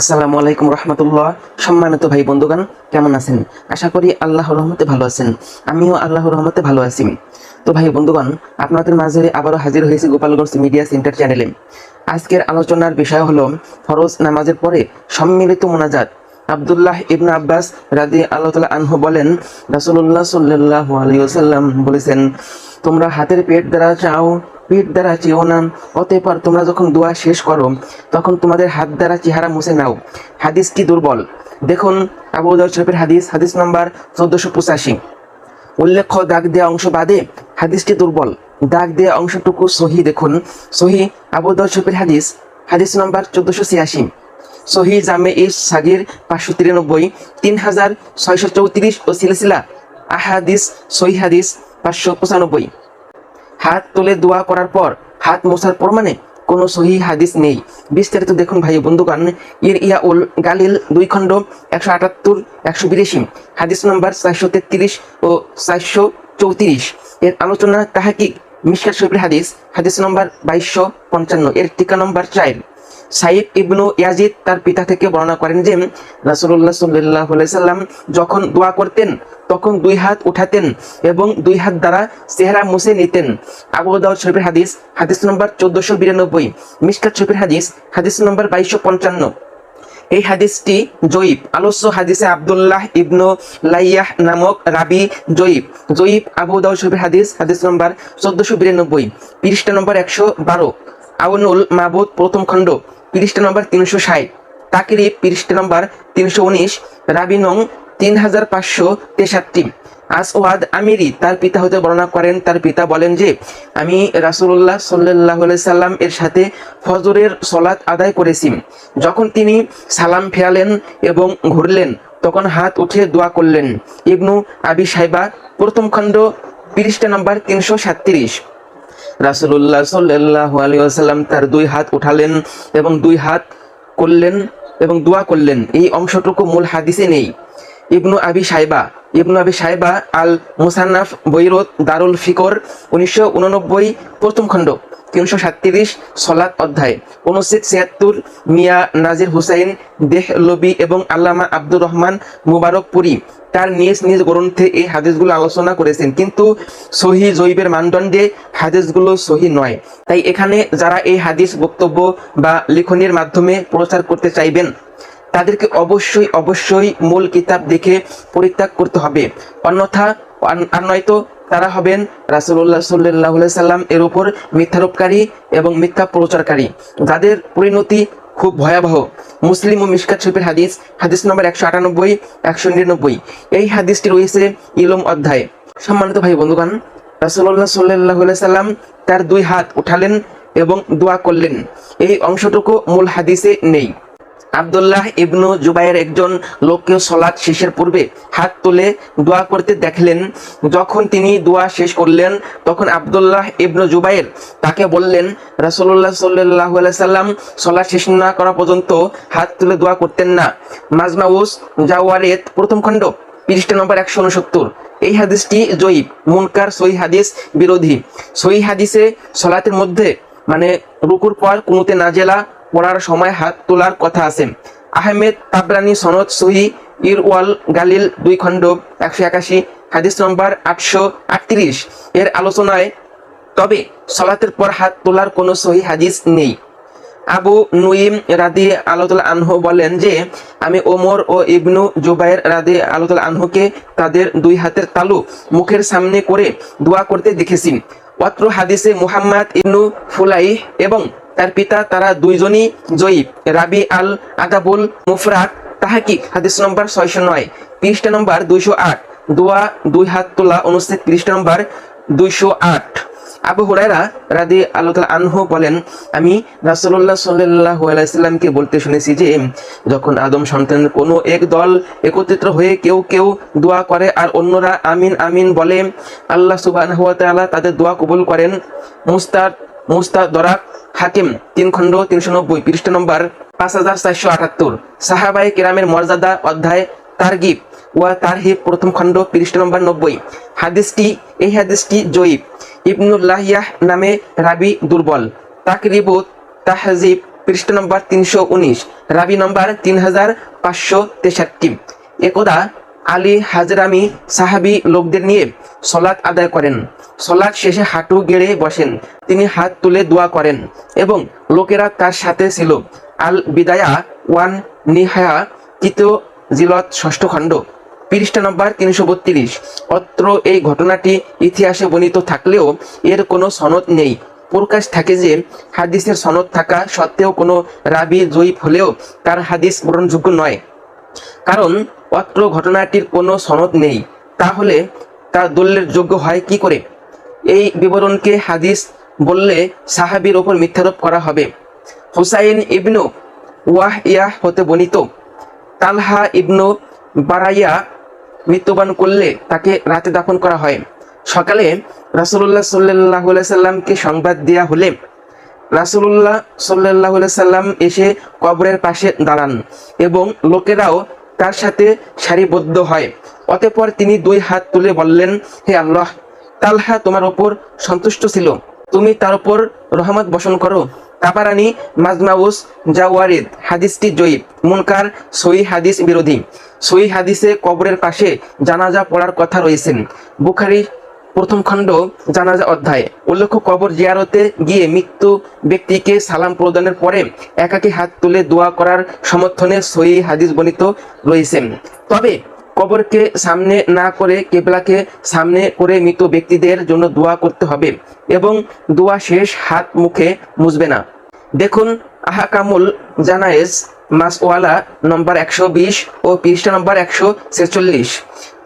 আসসালামু আলাইকুম রহমতুল্লাহ। সম্মানিত ভাই বন্ধুগণ, কেমন আছেন? আশা করি আল্লাহর রহমতে ভালো আছেন। আমিও আল্লাহর রহমতে ভালো আছি। তো ভাই বন্ধুগণ, আপনাদের মাঝে আবারও হাজির হয়েছি গোপালগঞ্জ মিডিয়া সেন্টার চ্যানেলে। আজকের আলোচনার বিষয় হলো ফরজ নামাজের পরে সম্মিলিত মোনাজাত। আব্দুল্লাহ ইবনে আব্বাস রাদিয়াল্লাহু তাআলা আনহু বলেন, রাসূলুল্লাহ সাল্লাল্লাহু আলাইহি ওয়াসাল্লাম বলেছেন, তোমরা হাতের পেট দ্বারা চাও, পিঠ দ্বারা চেও না। অতঃপর তোমরা যখন দোয়া শেষ করো তখন তোমাদের হাত দ্বারা চেহারা মুছে নাও। হাদিসটি দুর্বল। দেখুন আবু দাউদ শরীফের হাদিস নাম্বার 1485। উল্লেখ্য দাগ দেওয়া অংশ বাদে হাদিসটি দুর্বল। দাগ দেওয়া অংশটুকু সহি। দেখুন সহি আবু দাউদ শরীফের হাদিস নাম্বার 1486, সহি জামে সাগির 593, 3634 ও সিলসিলা আহাদিস সহি হাদিস 595। হাত তুলে দোয়া করার পর হাত মোছার প্রমাণে কোনো সহি হাদিস নেই। বিস্তারিত দেখুন ভাই বন্ধুগণ, ইরইয়াউল গালিল 2 খণ্ড 178, 182, হাদিস নম্বর 433 ও 434। এর আলোচনা তাহকিক মিশকাত শরীফের হাদিস নম্বর 2255, এর টিকা নম্বর 4। সাইদ ইবনু ইয়াজিদ তার পিতা থেকে বর্ণনা করেন যে রাসূলুল্লাহ সাল্লাল্লাহু আলাইহি সাল্লাম যখন দোয়া করতেন তখন দুই হাত উঠাতেন এবং দুই হাত দ্বারা চেহারা মুছে নিতেন। আবু দাউদ শরীফের হাদিস নম্বর 1492, মিশকাত শরীফের হাদিস নম্বর 2255। এই হাদিসটি জয়ীফ। আলোচ্য হাদিসে আব্দুল্লাহ ইবনু লাইয়াহ নামক রাবি জয়ীফ। আবু দাউদ শরীফের হাদিস নম্বর 1492, পৃষ্ঠা নম্বর 112। আউনুল মাবুদ প্রথম খণ্ড, পৃষ্ঠা নম্বর 360। তাকরিব পৃষ্ঠা নম্বর 319, রাবি নং 3563। আসওয়াদ আমিরি তার পিতা হতে বর্ণনা করেন, তার পিতা বলেন যে আমি রাসূলুল্লাহ সাল্লাল্লাহু আলাইহি সাল্লাম এর সাথে ফজরের সালাত আদায় করেছি। যখন তিনি সালাম ফেরালেন এবং ঘুরলেন তখন হাত উঠে দোয়া করলেন। ইবনু আবি শাইবা প্রথম খণ্ড, পৃষ্ঠা নম্বর 337। রাসূলুল্লাহ সাল্লাল্লাহু আলাইহি ওয়াসাল্লাম তার দুই হাত উঠালেন এবং দুই হাত করলেন এবং দোয়া করলেন। এই অংশটুকু মূল হাদিসে নেই। ইবনু আবি শাইবা আল মুসান্নাফ বৈরুত দারুল ফিকর 1989, প্রথম খণ্ড, 337, সলাত অধ্যায় 5976। মিয়া নাজির হুসাইন দেহলবি এবং আল্লামা আব্দুর রহমান মুবারকপুরি তার নিজ নিজ গ্রন্থে এই হাদিসগুলো আলোচনা করেছেন, কিন্তু সহি জয়ীবের মানদণ্ডে হাদিসগুলো সহি নয়। তাই এখানে যারা এই হাদিস বক্তব্য বা লিখনির মাধ্যমে প্রচার করতে চাইবেন তাদেরকে অবশ্যই মূল কিতাব দেখে পরিত্যাগ করতে হবে, অন্যথা আর নয়তো তারা হবেন রাসূলুল্লাহ সাল্লাল্লাহু আলাইহি সাল্লাম এর উপর মিথ্যারোপকারী এবং মিথ্যা প্রচারকারী, যাদের পরিণতি খুব ভয়াবহ। মুসলিম ও মিশকাত শরীফের হাদিস নম্বর 198, 199। এই হাদিসটি রয়েছে ইলম অধ্যায়ে। সম্মানিত ভাই বন্ধুগণ, রাসূলুল্লাহ সাল্লাল্লাহু আলাইহি সাল্লাম তার দুই হাত উঠালেন এবং দোয়া করলেন। এই অংশটুকু মূল হাদিসে নেই। আব্দুল্লাহ ইবনু জুবাইর একজন লোককে সালাত শেষের পূর্বে হাত তুলে দোয়া করতে দেখলেন। যখন তিনি দোয়া শেষ করলেন তখন আব্দুল্লাহ ইবনু জুবাইর তাকে বললেন, রাসূলুল্লাহ সাল্লাল্লাহু আলাইহি সাল্লাম সালাত শেষ না করা পর্যন্ত হাত তুলে দোয়া করতেন না। মাজমাউস জাওয়ারিত প্রথম খণ্ড, পৃষ্ঠা নম্বর 169। এই হাদিসটি জয়ীফ, মুনকার, সহিহ হাদিস বিরোধী। সহিহ হাদিসে সালাতের মধ্যে মানে রুকুর পর কুনুতে নাজেলা পড়ার সময় হাত তোলার কথা আছে। আহমেদ তাবরানি সনদ সহি ইরওয়াল গালিল 2 খণ্ড, 181, হাদিস নম্বর 838 এর আলোচনায়। তবে সালাতের পর হাত তোলার কোনো সহি হাদিস নেই। আবু নুঈম রাদিয়াল্লাহু তাআলা আনহু বলেন যে আমি ওমর ও ইবনু জুবাইর রাদিয়াল্লাহু তাআলা আনহুকে তাদের দুই হাতের তালু মুখের সামনে করে দোয়া করতে দেখেছি। অত্র হাদিসে মুহাম্মদ ইবনু ফুলাইহ এবং তার পিতা তারা দুইজনই জয়ীফ। রাবি আল আদাবুল মুফরাদ তাহকিক হাদিস নম্বর 609, পৃষ্ঠা নম্বর 208। দোয়া দুই হাত তোলা অনুচ্ছেদ, পৃষ্ঠা নম্বর 208। আবু হুরায়রা রাদিয়াল্লাহু তাআলা আনহু বলেন, আমি রাসূলুল্লাহ সাল্লাল্লাহু আলাইহি সাল্লামকে বলতে শুনেছি যে যখন আদম সন্তানের কোনো এক দল একত্রিত হয়ে কেউ দোয়া করে আর অন্যরা আমিন আমিন বলে, আল্লাহ সুবহানাহু ওয়া তাআলা তাদের দোয়া কবুল করেন। মুস্তাদরাক হাকিম 3 খণ্ড, 390, পৃষ্ঠা নম্বর 5478। সাহাবায়ে কেরামের মর্যাদা অধ্যায় তারগিব ওয়া তারহিব প্রথম খণ্ড, পৃষ্ঠা নম্বর 90। এই হাদিসটি জয়ীফ। ইবনুল লাহিয়াহ নামে রাবি দুর্বল। তাকরিবুত তাহজিব পৃষ্ঠা নম্বর 319, রাবি নম্বর 3563। একদা আলী হাজরামি সাহাবী লোকদের নিয়ে সলাত আদায় করেন। সলাত শেষে হাঁটু গেড়ে বসেন। তিনি হাত তুলে দোয়া করেন এবং লোকেরা তার সাথে ছিল। আল বিদায়া ওয়ান নিহায়া, তৃতীয় জিলত, ষষ্ঠ খণ্ড, পৃষ্ঠা নম্বর 332। অত্র এই ঘটনাটি ইতিহাসে বর্ণিত থাকলেও এর কোনো সনদ নেই। প্রকাশ থাকে যে হাদিসের সনদ থাকা সত্ত্বেও কোনো রাবি জয়ীফ হলেও তার হাদিস গ্রহণযোগ্য নয়, কারণ অত্র ঘটনাটির কোনো সনদ নেই। তাহলে তা দলিলের যোগ্য হয় কি করে? এই বিবরণকে হাদিস বললে সাহাবীর ওপর মিথ্যারোপ করা হবে। হুসাইন ইবনু ওয়াহইয়া হতে বর্ণিত, তালহা ইবনু বারাইয়া মৃত্যুবরণ করলে তাকে রাতে দাফন করা হয়। সকালে রাসূলুল্লাহ সাল্লাল্লাহু আলাইহি সাল্লামকে সংবাদ দেয়া হলে রাসূলুল্লাহ সাল্লাল্লাহু আলাইহি সাল্লাম এসে কবরের পাশে দাঁড়ান এবং লোকেরাও তার সাথে সারিবদ্ধ হয়। অতঃপর তিনি দুই হাত তুলে বললেন, হে আল্লাহ, তালহা তোমার ওপর সন্তুষ্ট ছিল, তুমি তার উপর রহমত বর্ষণ করো। তাবারানি মাজমাউস জাওয়ারিদ, হাদিসটি জয়ীফ, মুনকার, সহিহ হাদিস বিরোধী। সহিহ হাদিসে কবরের পাশে জানাজা পড়ার কথা রয়েছে। বুখারী প্রথম খণ্ড জানাজা অধ্যায় উল্লেখ্য, কবর জিয়ারতে গিয়ে মৃত্যু ব্যক্তিকে সালাম প্রদানের পরে একাকী হাত তুলে দোয়া করার সমর্থনে সহিহ হাদিস বর্ণিত রয়েছে। তবে কবরকে সামনে না করে কিবলাকে সামনে করে মৃত ব্যক্তিদের জন্য দোয়া করতে হবে এবং দোয়া শেষ হাত মুখে মুছবে না। দেখুন আহকামুল জানায়েজ মাসওয়ালা নম্বর 120 ও পৃষ্ঠা নম্বর 146।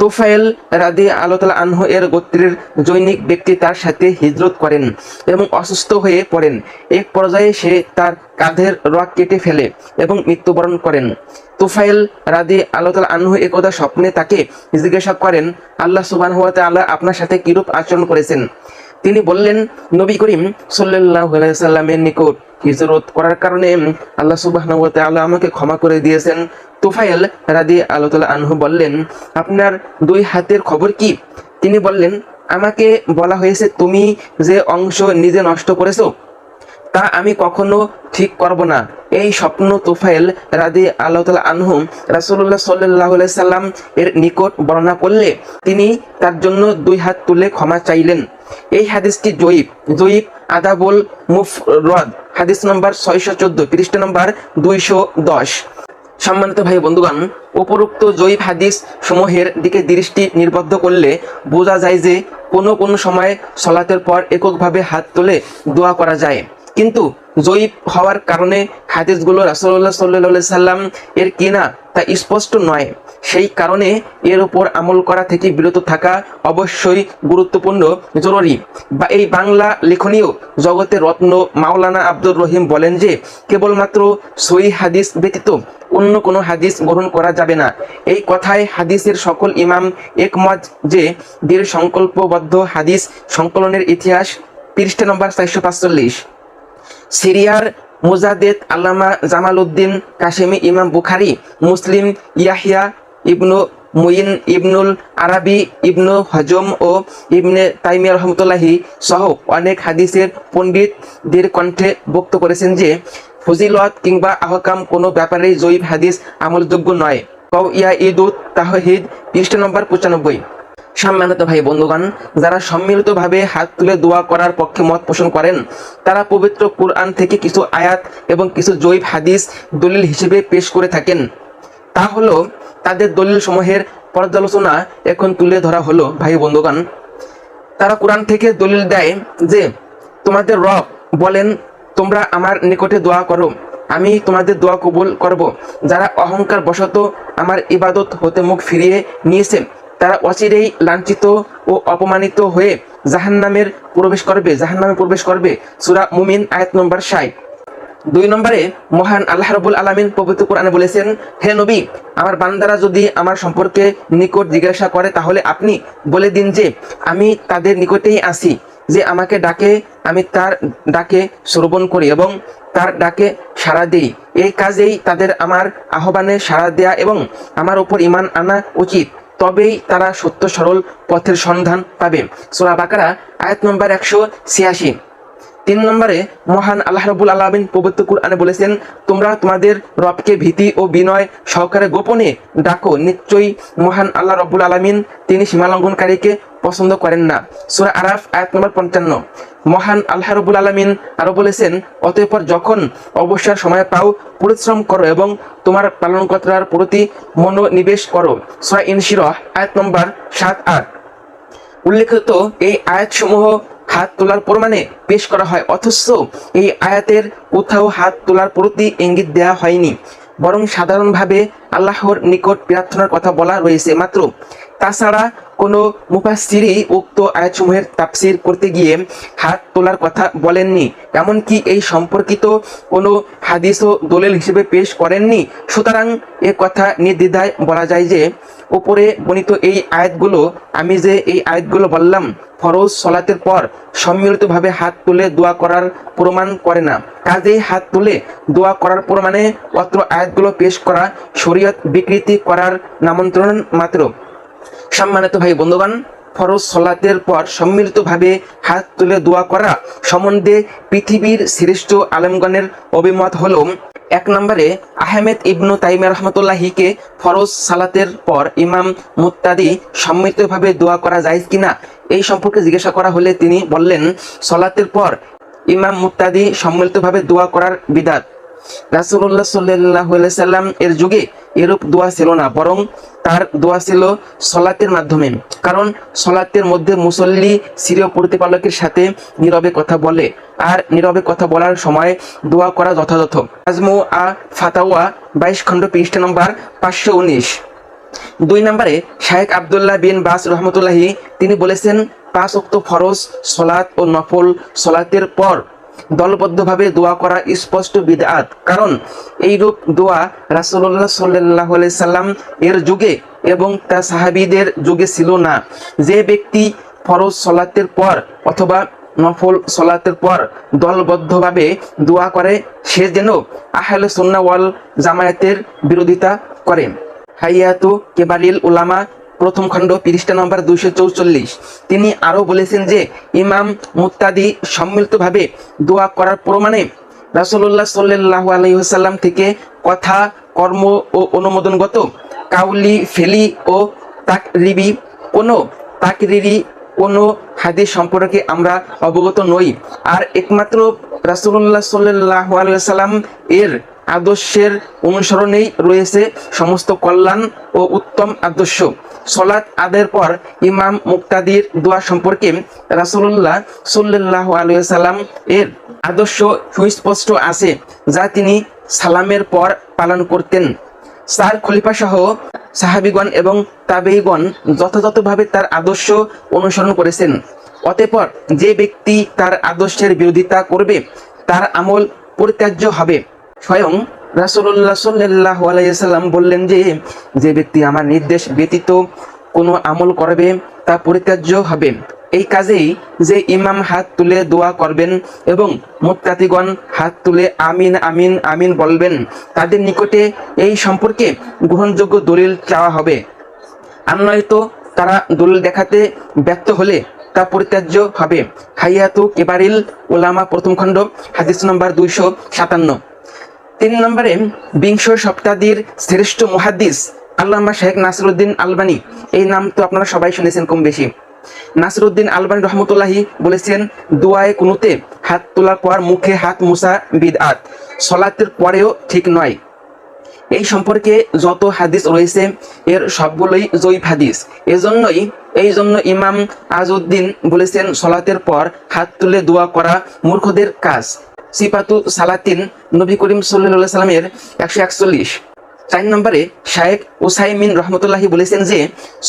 তুফাইল রাদিয়াল্লাহু তাআলা আনহু এর গোত্রের জৈনিক ব্যক্তি তার সাথে হিজরত করেন এবং অসুস্থ হয়ে পড়েন। এক পর্যায়ে সে তার কাঁধের রগ কেটে ফেলে এবং মৃত্যুবরণ করেন। তুফাইল রাদিয়াল্লাহু তাআলা আনহু একদা স্বপ্নে তাকে জিজ্ঞাসা করেন, আল্লাহ সুবহানাহু ওয়া তাআলা আপনার সাথে কিরূপ আচরণ করেছেন? তিনি বললেন, নবী করিম সাল্লাল্লাহু আলাইহি সাল্লামের নিকট হিজরত করার কারণে আল্লাহ সুবহানাহু ওয়া তাআলা আমাকে ক্ষমা করে দিয়েছেন। তুফাইল রাদিয়াল্লাহু তাআলা আনহু বললেন, আপনার দুই হাতের খবর কি? তিনি বললেন, আমাকে বলা হয়েছে তুমি যে অংশ নিজে নষ্ট করেছো তা আমি কখনো ঠিক করব না। এই স্বপ্ন তুফাইল রাদিয়াল্লাহু তাআলা আনহু রাসূলুল্লাহ সাল্লাল্লাহু আলাইহি সাল্লাম এর নিকট বর্ণনা করলে তিনি তার জন্য দুই হাত তুলে ক্ষমা চাইলেন। এই হাদিসটি জয়ীফ আদাবুল মুফরদ, হাদিস নম্বর 614, পৃষ্ঠা নম্বর 210। সম্মানিত ভাই বন্ধুগণ, উপরোক্ত জয়ীফ হাদিস সমূহের দিকে দৃষ্টি নিবদ্ধ করলে বোঝা যায় যে কোনো সময় সালাতের পর এককভাবে হাত তুলে দোয়া করা যায়, কিন্তু জয়ীফ হওয়ার কারণে হাদিসগুলো রাসূলুল্লাহ সাল্লাল্লাহু আলাইহি সাল্লাম এর কিনা তা স্পষ্ট নয়। সেই কারণে এর উপর আমল করা থেকে বিরত থাকা অবশ্যই গুরুত্বপূর্ণ, জরুরি। বা এই বাংলা লেখনীয় জগতের রত্ন মাওলানা আব্দুর রহিম বলেন যে কেবলমাত্র সহিহ হাদিস ব্যতীত অন্য কোনো হাদিস গ্রহণ করা যাবে না। এই কথায় হাদিসের সকল ইমাম একমত যে দৃঢ় সংকল্পবদ্ধ হাদিস সংকলনের ইতিহাস, পৃষ্ঠা নম্বর 445। সিরিয়ার মুজাদ্দিদ আল্লামা জামাল উদ্দিন কাশেমি, ইমাম বুখারী, মুসলিম, ইয়াহইয়া ইবনু মুইন, ইবনুল আরাবি, ইবনু হজম ও ইবনে তাইমিয়া রহমতুল্লাহি সহ অনেক হাদিসের পণ্ডিতদের কণ্ঠে বক্তব্য করেছেন যে ফজিলত কিংবা আহকাম কোনো ব্যাপারেই জয়ীফ হাদিস আমলযোগ্য নয়। কওয়াইদুত তাওহীদ, পৃষ্ঠা নম্বর 95। সম্মানিত ভাই বন্ধুগণ, যারা সম্মিলিতভাবে হাত তুলে দোয়া করার পক্ষে মত পোষণ করেন তারা পবিত্র কুরআন থেকে কিছু আয়াত এবং কিছু জয়ীফ হাদিস দলিল হিসেবে পেশ করে থাকেন। তা হলো তাদের দলিল সমূহের পর্যালোচনা এখন তুলে ধরা হলো। ভাই বন্ধুগণ, তারা কোরআন থেকে দলিল দেয় যে তোমাদের রব বলেন, তোমরা আমার নিকটে দোয়া করো, আমি তোমাদের দোয়া কবুল করব। যারা অহংকার বশত আমার ইবাদত হতে মুখ ফিরিয়ে নিয়েছে তারা অচিরেই লাঞ্ছিত ও অপমানিত হয়ে জাহান্নামে প্রবেশ করবে। সূরা মুমিন আয়াত নম্বর 60। 2 নম্বরে মহান আল্লাহ রাব্বুল আলামিন পবিত্র কোরআনে বলেছেন, হে নবী, আমার বান্দারা যদি আমার সম্পর্কে নিকট জিজ্ঞাসা করে তাহলে আপনি বলে দিন যে আমি তাদের নিকটেই আছি, যে আমাকে ডাকে আমি তার ডাকে শ্রবণ করি এবং তার ডাকে সাড়া দেই। এই কাজেই তাদের আমার আহ্বানে সাড়া দেয়া এবং আমার উপর ঈমান আনা উচিত, তবেই তারা সত্য সরল পথের সন্ধান পাবে। সূরা বাকারা আয়াত নম্বর 186। 3 নম্বরে মহান আল্লাহ রাব্বুল আলামিন পবিত্র কুরআনে বলেছেন, তোমরা তোমাদের রবকে ভীতি ও বিনয় সহকারে গোপনে ডাকো, নিশ্চয়ই মহান আল্লাহ রাব্বুল আলামিন তিনি সীমালঙ্ঘনকারীকে পছন্দ করেন না। সূরা আরাফ আয়াত নম্বর 55। মহান আল্লাহ রাব্বুল আলামিন আরো বলেছেন, অতঃপর যখন অবসর সময় পাও পরিশ্রম করো এবং তোমার পালনকর্তার প্রতি মনোনিবেশ করো। সূরা ইনশিরাহ আয়াত নম্বর 7-8। উল্লেখিত এই আয়াতসমূহ হাত তোলার প্রমাণে পেশ করা হয়, অথচ এই আয়াতের কোথাও হাত তোলার প্রতি ইঙ্গিত দেওয়া হয়নি, বরং সাধারণভাবে আল্লাহর নিকট প্রার্থনার কথা বলা রয়েছে মাত্র। তাছাড়া কোনো মুফাসসিরই উক্ত আয়াতসমূহের তাফসীর করতে গিয়ে হাত তোলার কথা বলেননি, এমনকি এই সম্পর্কিত কোনো হাদিসও দলিল হিসেবে পেশ করেননি। সুতরাং এ কথা নির্দ্বিধায় বলা যায় যে উপরে বর্ণিত এই আয়াতগুলো, আমি যে এই আয়াতগুলো বললাম, ফরজ সলাতের পর সম্মিলিতভাবে হাত তুলে দোয়া করার প্রমাণ করে না। কাজেই হাত তুলে দোয়া করার প্রমাণে অত্র আয়াতগুলো পেশ করা শরীয়ত বিকৃতি করার নামন্ত্রণ মাত্র। সম্মানিত ভাই বন্ধুগণ, ফরজ সলাতের পর সম্মিলিতভাবে হাত তুলে দোয়া করা সম্বন্ধে পৃথিবীর শ্রেষ্ঠ আলেমগণের অভিমত হল, 1 নম্বরে আহমেদ ইবনু তাইমিয়া রহমতুল্লাহিকে ফরজ সালাতের পর ইমাম মুত্তাদি সম্মিলিতভাবে দোয়া করা যায় কিনা এই সম্পর্কে জিজ্ঞাসা করা হলে তিনি বললেন, সলাতের পর ইমাম মুত্তাদি সম্মিলিতভাবে দোয়া করার বিদআত। রাসূলুল্লাহ সাল্লাল্লাহু আলাইহি সাল্লাম এর যুগে এরূপ দোয়া ছিল না, বরং তার দোয়া ছিল সলাতের মাধ্যমে, কারণ সলাতের মধ্যে মুসল্লি সিরীয় প্রতিপালকের সাথে নীরবে কথা বলে, আর নীরবে কথা বলার সময় দোয়া করা যথাযথ। আজমু আ ফাতাওয়া 22 খণ্ড পৃষ্ঠা নম্বর 519। 2 নম্বরে শাইখ আব্দুল্লাহ বিন বাস রহমতুল্লাহি তিনি বলেছেন, 5 ওয়াক্ত ফরজ সলাত ও নফল সলাতের পর দলবদ্ধভাবে দোয়া করা স্পষ্ট বিদআত, কারণ এইরূপ দোয়া রাসূলুল্লাহ সাল্লাল্লাহু আলাইহি সাল্লাম এর যুগে এবং তার সাহাবীদের যুগে ছিল না। যে ব্যক্তি ফরজ সলাতের পর অথবা নফল সলাতের পর দলবদ্ধভাবে দোয়া করে সে যেন আহলে সুন্নাহ ওয়াল জামায়াতের বিরোধিতা করে। হাইয়াতু কিবারিল উলামা 1ম খণ্ড পৃষ্ঠা নম্বর 244। তিনি আরো বলেছেন যে ইমাম মুত্তাদি সম্মিলিতভাবে দোয়া করার প্রমাণে রাসূলুল্লাহ সাল্লাল্লাহু আলাইহি ওয়াসাল্লাম থেকে কথা, কর্ম ও অনুমোদনগত কাউলি, ফেলি ও তাকরিরি কোনো হাদিস সম্পর্কে আমরা অবগত নই। আর একমাত্র রাসূলুল্লাহ সাল্লাল্লাহু আলাইহি ওয়াসাল্লাম এর আদর্শের অনুসরণেই রয়েছে সমস্ত কল্যাণ ও উত্তম আদর্শ। সলাত আদায়ের পর ইমাম মুক্তাদির দোয়া সম্পর্কে রাসূলুল্লাহ সাল্লাল্লাহু আলাইহি ওয়াসাল্লাম এর আদর্শ সুস্পষ্ট আছে, যা তিনি সালামের পর পালন করতেন। 4 খলিফা সহ সাহাবীগণ এবং তাবেঈগণ যথাযথভাবে তার আদর্শ অনুসরণ করেছেন। অতঃপর যে ব্যক্তি তার আদর্শের বিরোধিতা করবে তার আমল পরিত্যাজ্য হবে। স্বয়ং রাসূলুল্লাহ সাল্লাল্লাহু আলাইহি ওয়াসাল্লাম বললেন যে, যে ব্যক্তি আমার নির্দেশ ব্যতীত কোনো আমল করবে তা পরিত্যাজ্য হবে। এই কাজেই যে ইমাম হাত তুলে দোয়া করবেন এবং মুত্তাকিগণ হাত তুলে আমিন আমিন আমিন বলবেন, তাদের নিকটে এই সম্পর্কে গ্রহণযোগ্য দলিল চাওয়া হবে। আর নয়তো তারা দলিল দেখাতে ব্যর্থ হলে তা পরিত্যাজ্য হবে। হাইয়াতু কিবারিল উলামা 1ম খণ্ড হাদিস নম্বর 257। 3 নম্বরে বিংশ শতাব্দীর শ্রেষ্ঠ মুহাদ্দিস আল্লামা শেখ নাসিরউদ্দিন আলবানী, এই নাম তো আপনারা সবাই শুনেছেন কম বেশি। নাসিরউদ্দিন আলবানী রহমতুল্লাহি বলেছেন, দোয়ায়ে কুনুতে হাত তোলার পর মুখে হাত মুছা বিদআত, সলাতের পরেও ঠিক নয়। এই সম্পর্কে যত হাদিস রয়েছে এর সবগুলোই জয়ীফ হাদিস। এই জন্য ইমাম আজউদ্দিন বলেছেন, সলাতের পর হাত তুলে দোয়া করা মূর্খদের কাজ। সিফাতু সালাতিন নবী করিম সাল্লাল্লাহু আলাইহি সাল্লামের 141। 4 নম্বরে শাইখ উসাইমিন রহমতুল্লাহি বলেছেন যে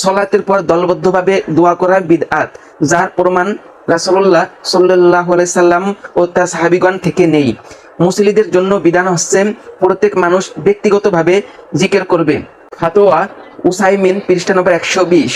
সলাতের পর দলবদ্ধভাবে দোয়া করা বিদআত, যার প্রমাণ রাসূলুল্লাহ সাল্লাল্লাহু আলাইহি সাল্লাম ও তার সাহাবীগণ থেকে নেই। মুসলিদের জন্য বিধান হচ্ছে প্রত্যেক মানুষ ব্যক্তিগতভাবে জিকির করবে। ফাতোয়া উসাইমিন পৃষ্ঠা নম্বর 120।